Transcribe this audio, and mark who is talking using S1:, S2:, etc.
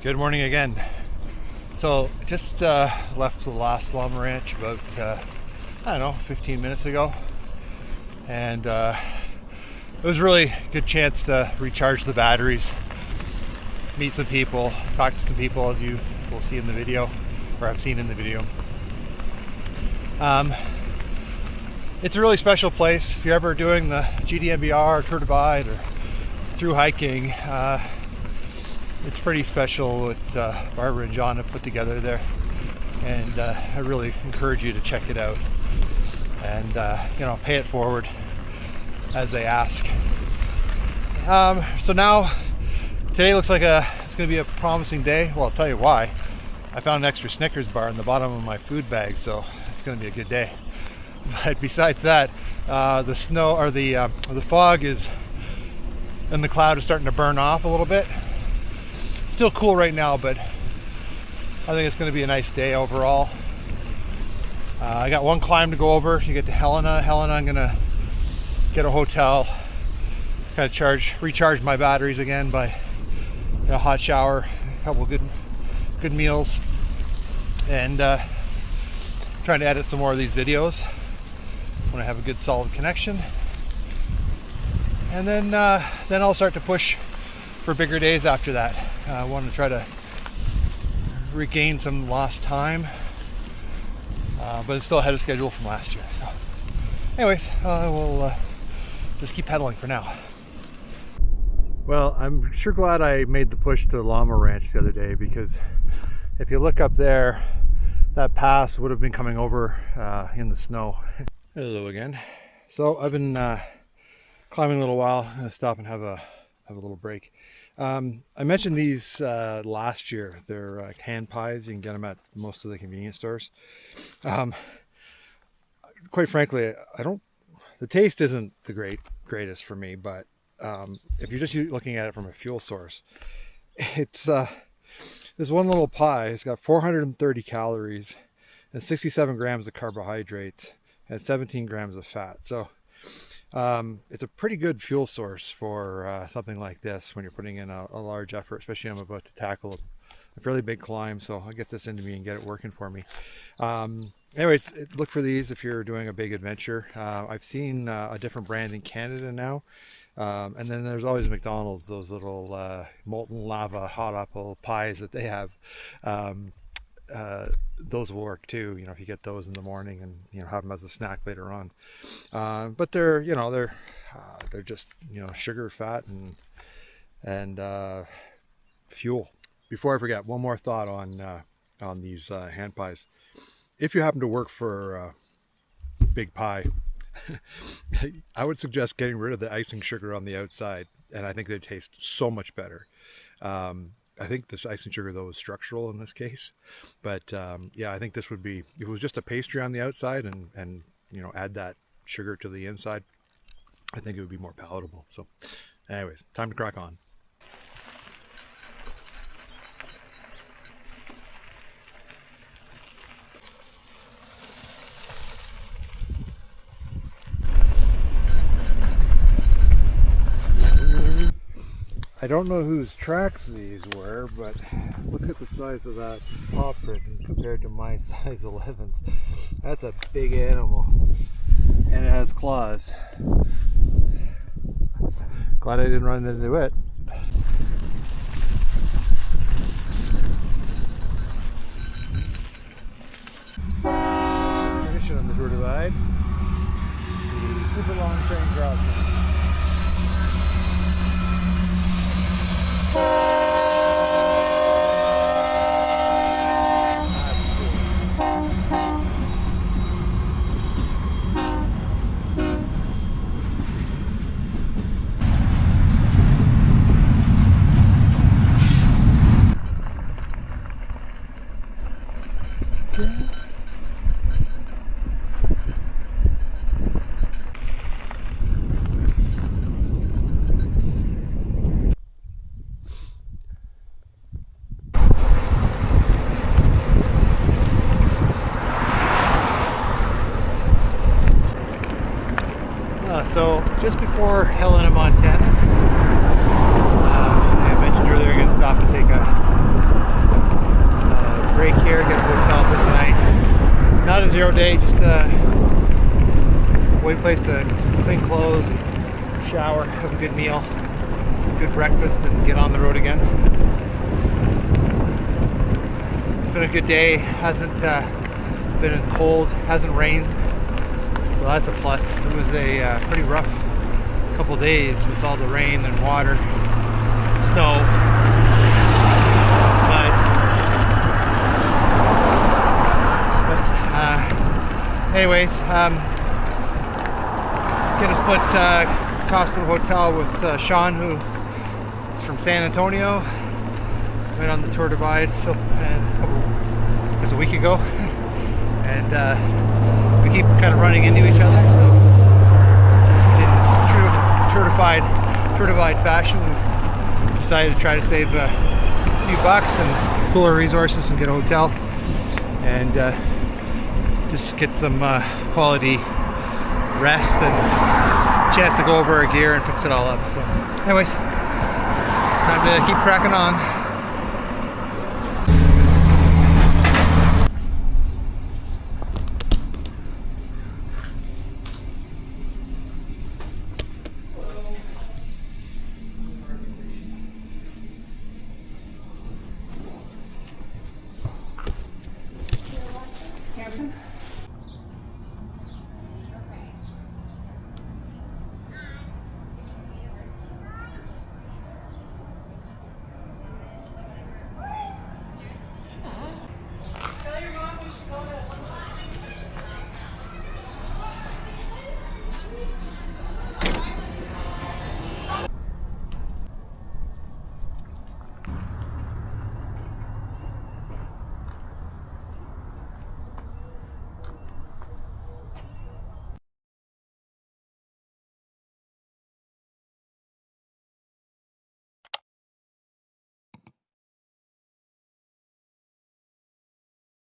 S1: Good morning again. So just left the last Llama Ranch about, 15 minutes ago. And it was a really good chance to recharge the batteries, meet some people, talk to some people, as you will see in the video, or I've seen in the video. It's a really special place. If you're ever doing the GDMBR, Thru-Rider, or through hiking, it's pretty special what Barbara and John have put together there, and I really encourage you to check it out and pay it forward as they ask. So now today looks like it's going to be a promising day. Well, I'll tell you why. I found an extra Snickers bar in the bottom of my food bag, so it's going to be a good day. But besides that, the snow or the fog is, and the cloud is starting to burn off a little bit. Still cool right now, but I think it's going to be a nice day overall. I got one climb to go over to get to Helena. I'm going to get a hotel, kind of recharge my batteries again by a hot shower, a couple of good meals, and trying to edit some more of these videos when I have a good solid connection. And then I'll start to push for bigger days after that. I want to try to regain some lost time, but it's still ahead of schedule from last year. So anyways, we'll just keep pedaling for now. Well, I'm sure glad I made the push to Llama Ranch the other day, because if you look up there, that pass would have been coming over in the snow. Hello again. So I've been climbing a little while. I'm gonna stop and have a little break. I mentioned these last year. They're hand pies. You can get them at most of the convenience stores. Quite frankly, the taste isn't the greatest for me, but if you're just looking at it from a fuel source, it's this one little pie. It's got 430 calories and 67 grams of carbohydrates and 17 grams of fat. So it's a pretty good fuel source for something like this when you're putting in a large effort, especially I'm about to tackle a fairly big climb, so I'll get this into me and get it working for me. Anyways, look for these if you're doing a big adventure. I've seen a different brand in Canada now, and then there's always McDonald's, those little molten lava hot apple pies that they have. Those will work too, if you get those in the morning and have them as a snack later on. But they're just sugar, fat, and fuel. Before I forget, one more thought on these hand pies. If you happen to work for Big Pie, I would suggest getting rid of the icing sugar on the outside, and I think they taste so much better. I think this icing sugar, though, is structural in this case. But yeah, I think this would be, if it was just a pastry on the outside and add that sugar to the inside, I think it would be more palatable. So anyways, time to crack on. I don't know whose tracks these were, but look at the size of that paw print compared to my size 11s. That's a big animal, and it has claws. Glad I didn't run into it. Tradition on the Thru-Rider, the super long train crossing. So just before Helena, Montana, I mentioned earlier I'm going to stop and take a Great place to clean clothes, shower, have a good meal, good breakfast, and get on the road again. It's been a good day. Hasn't been as cold, hasn't rained, so that's a plus. It was a pretty rough couple days with all the rain and water, snow. Anyways, gonna split cost of a hotel with Sean, who is from San Antonio. Went on the Thru-Rider a week ago, and we keep kind of running into each other. So, in true Thru-Rider fashion, we decided to try to save a few bucks and pool our resources and get a hotel, and just get some quality rest and a chance to go over our gear and fix it all up. So anyways, time to keep cracking on.